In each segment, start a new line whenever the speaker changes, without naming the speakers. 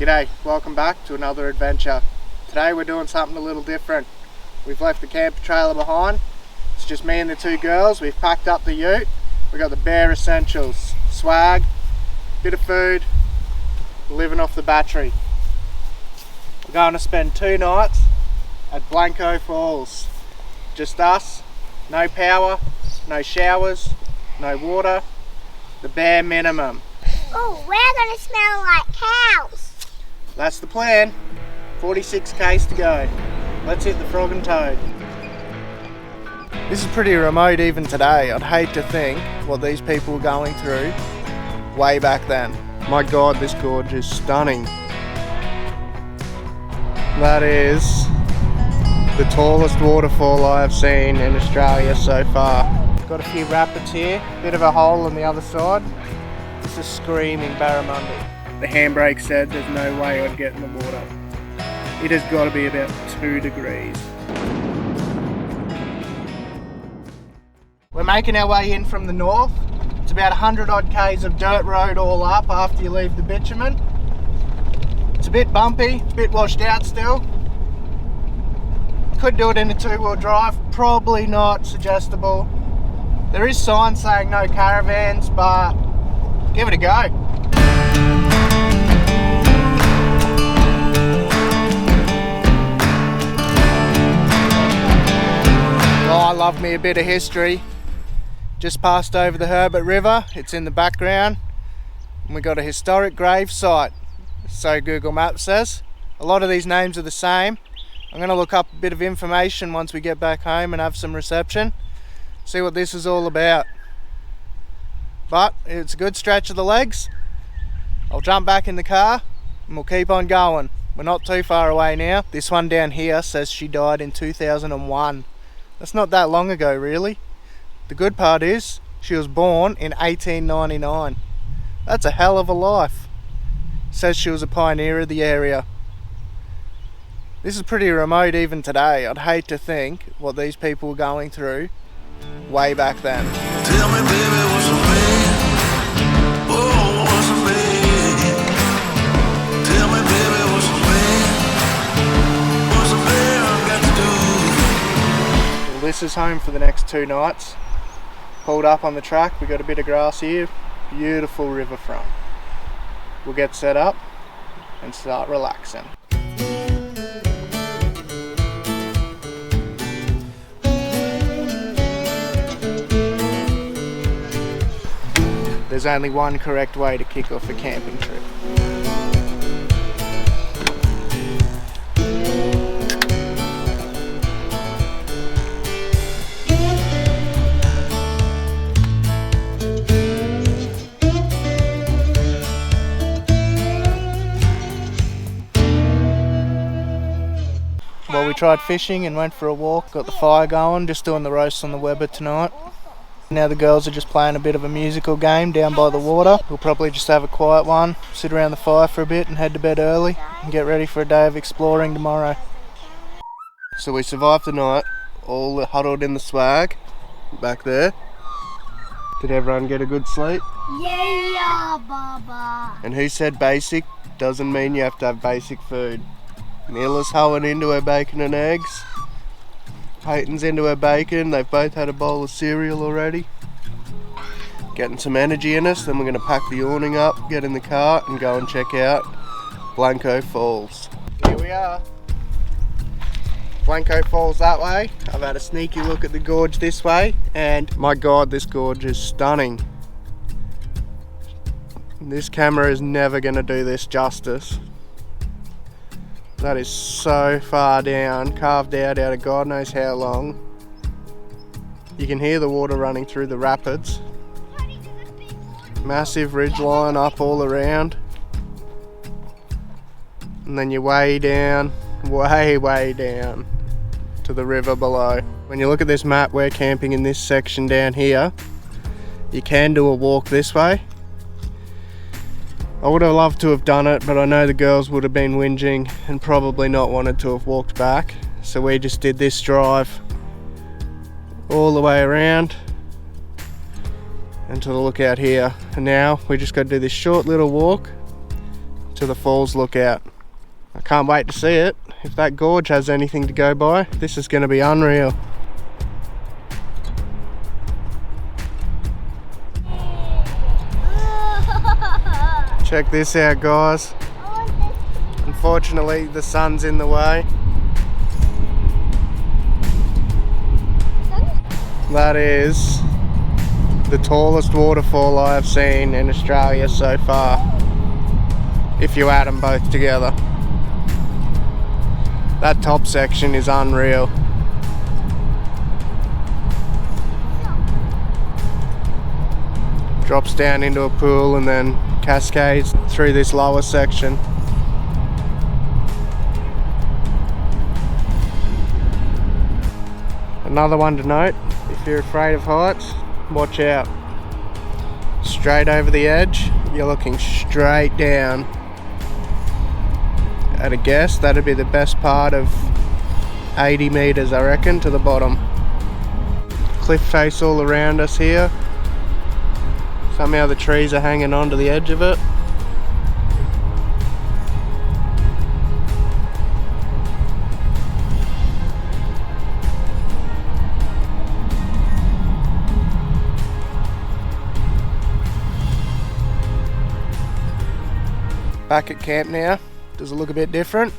G'day, welcome back to another adventure. Today we're doing something a little different. We've left the camper trailer behind. It's just me and the two girls. We've packed up the ute. We've got the bare essentials, swag, bit of food, living off the battery. We're going to spend 2 nights at Blencoe Falls. Just us, no power, no showers, no water, the bare minimum.
Oh, we're going to smell like cows.
That's the plan. 46 k's to go. Let's hit the Frog and Toad. This is pretty remote even today. I'd hate to think what these people were going through way back then. My God, this gorge is stunning. That is the tallest waterfall I have seen in Australia so far. Got a few rapids here, bit of a hole on the other side. This is screaming barramundi. The handbrake said there's no way I'd get in the water. It has got to be about 2 degrees. We're making our way in from the north. It's about 100 odd k's of dirt road all up after you leave the bitumen. It's a bit bumpy, a bit washed out still. Could do it in a 2-wheel drive, probably not suggestible. There is signs saying no caravans, but give it a go. Oh, I love me a bit of history. Just passed over the Herbert River, it's in the background. And we got a historic grave site, so Google Maps says. A lot of these names are the same. I'm going to look up a bit of information once we get back home and have some reception. See what this is all about. But it's a good stretch of the legs. I'll jump back in the car and we'll keep on going. We're not too far away now. This one down here says she died in 2001. That's not that long ago really. The good part is she was born in 1899. That's a hell of a life. Says she was a pioneer of the area. This is pretty remote even today. I'd hate to think what these people were going through way back then.
Tell me, baby, what's a man? Oh, what's a man? Tell me, baby, what's a man? What's a man got to do?
Well, this is home for the next 2 nights. Pulled up on the track, we got a bit of grass here. Beautiful riverfront. We'll get set up and start relaxing. There's only one correct way to kick off a camping trip. Well, we tried fishing and went for a walk, got the fire going, just doing the roast on the Weber tonight. Now the girls are just playing a bit of a musical game down by the water. We'll probably just have a quiet one, sit around the fire for a bit and head to bed early and get ready for a day of exploring tomorrow. So we survived the night, all huddled in the swag back there. Did everyone get a good sleep?
Yeah, Baba.
And who said basic doesn't mean you have to have basic food? Mila's hoeing into her bacon and eggs. Peyton's into her bacon. They've both had a bowl of cereal already. Getting some energy in us, then we're going to pack the awning up, get in the car and go and check out Blencoe Falls. Here we are. Blencoe Falls that way. I've had a sneaky look at the gorge this way and my God, this gorge is stunning. This camera is never going to do this justice. That is so far down, carved out of God knows how long. You can hear the water running through the rapids. Massive ridge line up all around. And then you're way down, way down to the river below. When you look at this map, we're camping in this section down here. You can do a walk this way. I would have loved to have done it, but I know the girls would have been whinging and probably not wanted to have walked back. So we just did this drive all the way around and to the lookout here. And now we just got to do this short little walk to the falls lookout. I can't wait to see it. If that gorge has anything to go by, this is going to be unreal. Check this out, guys. Unfortunately, the sun's in the way. That is the tallest waterfall I have seen in Australia so far, if you add them both together. That top section is unreal. Drops down into a pool and then cascades through this lower section. Another one to note, if you're afraid of heights, watch out. Straight over the edge, you're looking straight down. At a guess, that'd be the best part of 80 meters, I reckon, to the bottom. Cliff face all around us here. Somehow the trees are hanging on to the edge of it. Back at camp now. Does it look a bit different?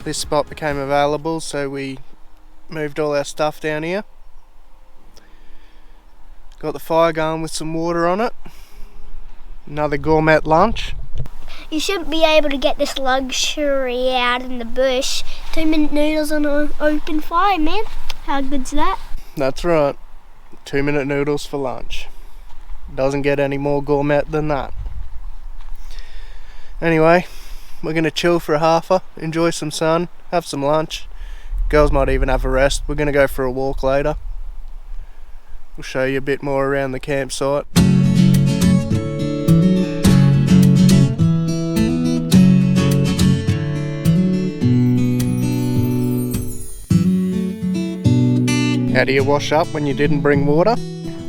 This spot became available, so we moved all our stuff down here. Got the fire going with some water on it. Another gourmet lunch.
You shouldn't be able to get this luxury out in the bush. 2-minute noodles on an open fire, man. How good's that?
That's right. 2-minute noodles for lunch. Doesn't get any more gourmet than that. Anyway, we're going to chill for a halfer, enjoy some sun, have some lunch. Girls might even have a rest. We're going to go for a walk later. We'll show you a bit more around the campsite. How do you wash up when you didn't bring water?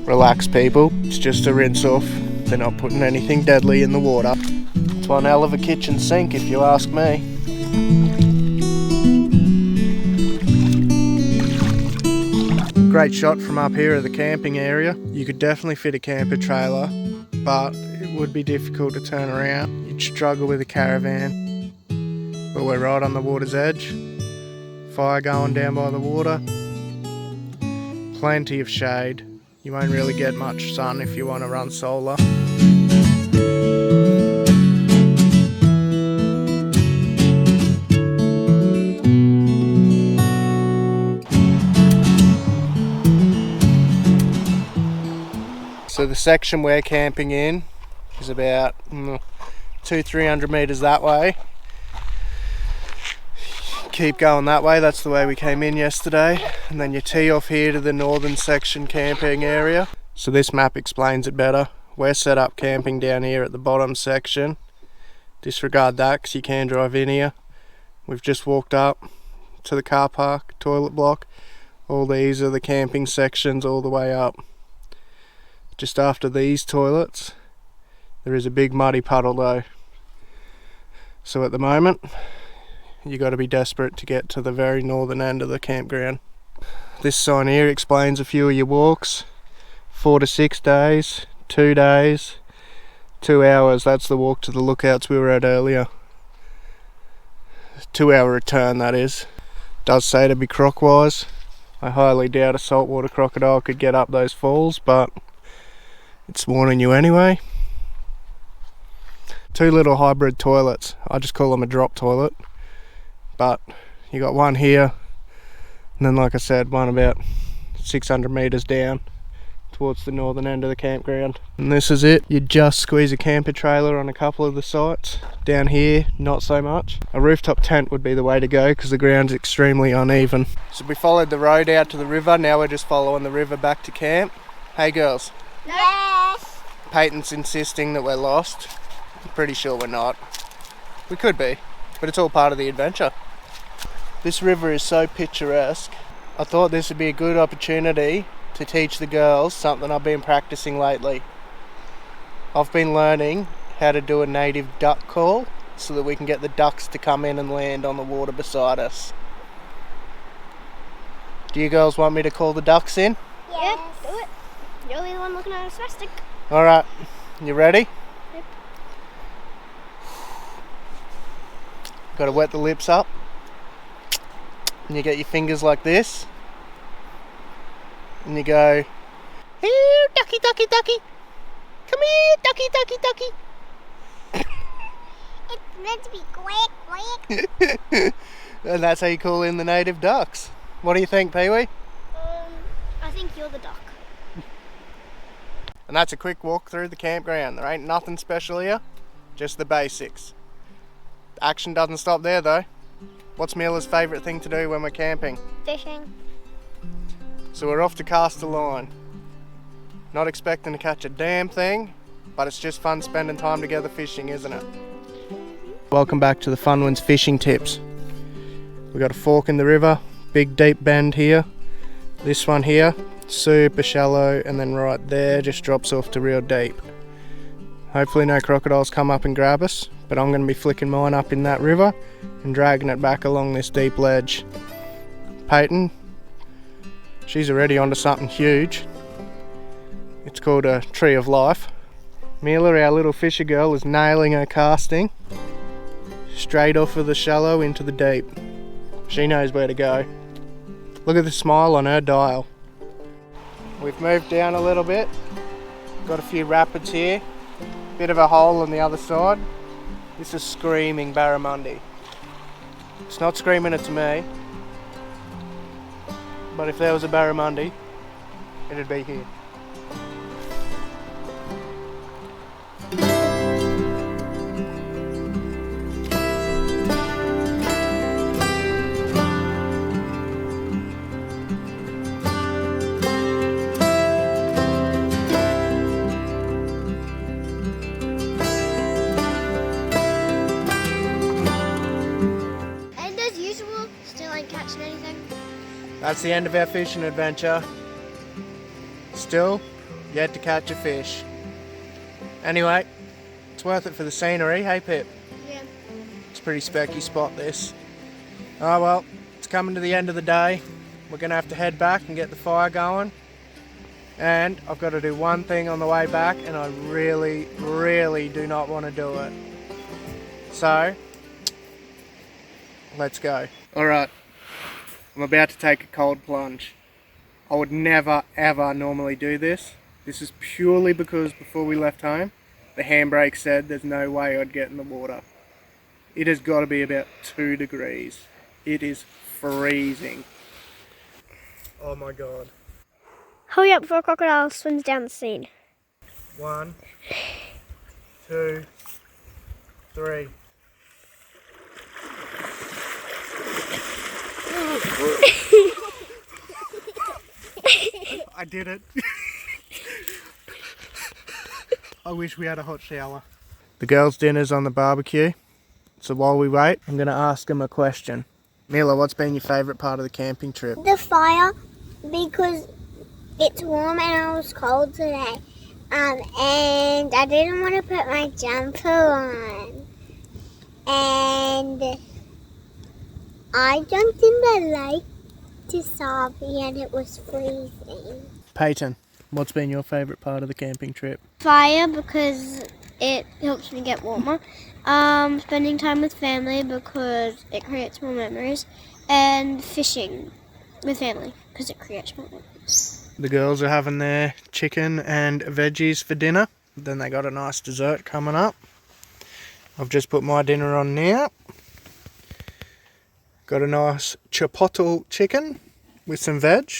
Relax, people. It's just a rinse off. They're not putting anything deadly in the water. It's one hell of a kitchen sink, if you ask me. Great shot from up here of the camping area. You could definitely fit a camper trailer, but it would be difficult to turn around. You'd struggle with a caravan. But we're right on the water's edge. Fire going down by the water. Plenty of shade. You won't really get much sun if you want to run solar. So the section we're camping in is about 200-300 meters that way. Keep going that way, that's the way we came in yesterday, and then you tee off here to the northern section camping area. So this map explains it better. We're set up camping down here at the bottom section. Disregard that because you can drive in here. We've just walked up to the car park, toilet block. All these are the camping sections all the way up. Just after these toilets, there is a big muddy puddle though. So at the moment, you got to be desperate to get to the very northern end of the campground. This sign here explains a few of your walks. 4 to 6 days, 2 days, 2 hours. That's the walk to the lookouts we were at earlier. 2-hour return, that is. Does say to be croc-wise. I highly doubt a saltwater crocodile could get up those falls, but it's warning you anyway. 2 little hybrid toilets. I just call them a drop toilet. But you got one here, and then like I said, one about 600 meters down towards the northern end of the campground. And this is it. You just squeeze a camper trailer on a couple of the sites. Down here, not so much. A rooftop tent would be the way to go because the ground's extremely uneven. So we followed the road out to the river. Now we're just following the river back to camp. Hey girls.
Yes.
Peyton's insisting that we're lost. I'm pretty sure we're not. We could be, but it's all part of the adventure. This river is so picturesque. I thought this would be a good opportunity to teach the girls something I've been practicing lately. I've been learning how to do a native duck call. so that we can get the ducks to come in and land on the water beside us. Do you girls want me to call the ducks in?
Yes. Yeah, do it. You're the one looking at a spastic.
Alright, you ready?
Yep.
Got to wet the lips up. And you get your fingers like this. And you go, here, ducky, ducky, ducky. Come here, ducky, ducky, ducky.
It's meant to be quack, quack.
And that's how you call in the native ducks. What do you think, Pee-wee?
I think you're the duck.
And that's a quick walk through the campground. There ain't nothing special here, just the basics. The action doesn't stop there though. What's Mila's favourite thing to do when we're camping?
Fishing.
So we're off to cast a line. Not expecting to catch a damn thing, but it's just fun spending time together fishing, isn't it? Welcome back to the Fun Ones fishing tips. We've got a fork in the river, big deep bend here. This one here, super shallow, and then right there just drops off to real deep. Hopefully no crocodiles come up and grab us, but I'm going to be flicking mine up in that river and dragging it back along this deep ledge. Peyton, she's already onto something huge. It's called a tree of life. Mila, our little fisher girl, is nailing her casting straight off of the shallow into the deep. She knows where to go. Look at the smile on her dial. We've moved down a little bit. Got a few rapids here. Bit of a hole on the other side. This is screaming barramundi. It's not screaming it to me, but if there was a barramundi, it'd be here. That's the end of our fishing adventure. Still yet to catch a fish. Anyway, it's worth it for the scenery, hey Pip?
Yeah.
It's a pretty specky spot this. Oh well, it's coming to the end of the day. We're gonna have to head back and get the fire going. And I've got to do one thing on the way back, and I really, really do not want to do it. So, let's go. Alright. I'm about to take a cold plunge. I would never ever normally do this. This is purely because before we left home, the handbrake said there's no way I'd get in the water. It has got to be about 2 degrees. It is freezing. Oh my god.
Hurry up before a crocodile swims down the scene.
1, 2, 3. I did it. I wish we had a hot shower. The girls' dinner's on the barbecue, so while we wait, I'm going to ask them a question. Mila, what's been your favourite part of the camping trip?
The fire, because it's warm and I was cold today. And I didn't want to put my jumper on. And I jumped in the lake to Savi and it was freezing.
Peyton, what's been your favourite part of the camping trip?
Fire, because it helps me get warmer. Spending time with family because it creates more memories. And fishing with family because it creates more memories.
The girls are having their chicken and veggies for dinner. Then they got a nice dessert coming up. I've just put my dinner on now. Got a nice chipotle chicken with some veg.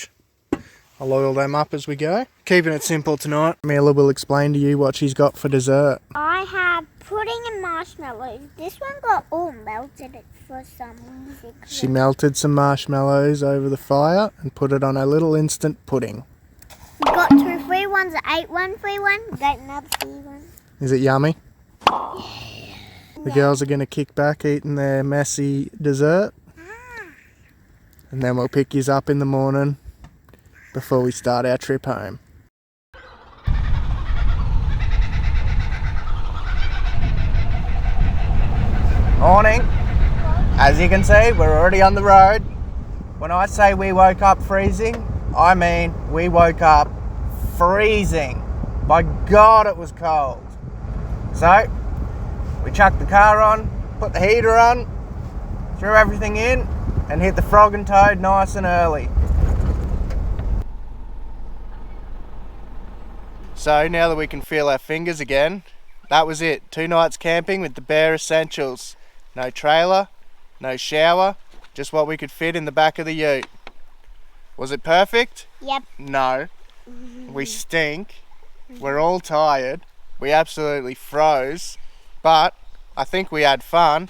I'll oil them up as we go. Keeping it simple tonight. Mila will explain to you what she's got for dessert.
I have pudding and marshmallows. This one got all melted for some reason.
She melted some marshmallows over the fire and put it on a little instant pudding.
We got 2 free ones, I ate one free one, got another free one.
Is it yummy? The girls are going to kick back eating their messy dessert. And then we'll pick yous up in the morning before we start our trip home. Morning. As you can see, we're already on the road. When I say we woke up freezing, I mean we woke up freezing. By God, it was cold. So, we chucked the car on, put the heater on, threw everything in, and hit the Frog and Toad nice and early. So, now that we can feel our fingers again, that was it. 2 nights camping with the bare essentials. No trailer, no shower, just what we could fit in the back of the ute. Was it perfect?
Yep.
No. We stink. We're all tired. We absolutely froze. But I think we had fun.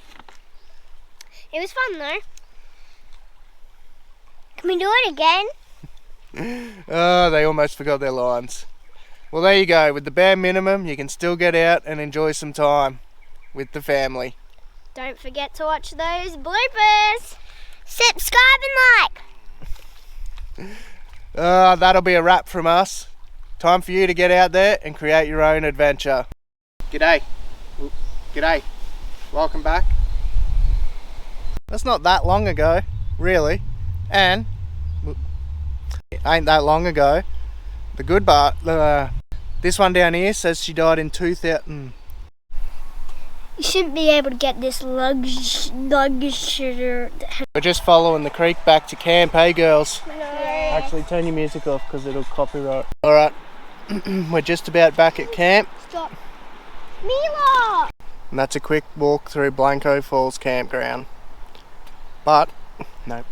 It was fun though. Can we do it again?
Oh, they almost forgot their lines. Well, there you go. With the bare minimum, you can still get out and enjoy some time with the family.
Don't forget to watch those bloopers. Subscribe and like.
That'll be a wrap from us. Time for you to get out there and create your own adventure. G'day. G'day. Welcome back. That's not that long ago, really. And it ain't that long ago. The good part, this one down here says she died in 2000.
You shouldn't be able to get this luggage.
We're just following the creek back to camp, hey girls?
No.
Actually, turn your music off because it'll copyright. Alright, we're just about back at camp.
Stop. Mila!
And that's a quick walk through Blencoe Falls campground. But, no,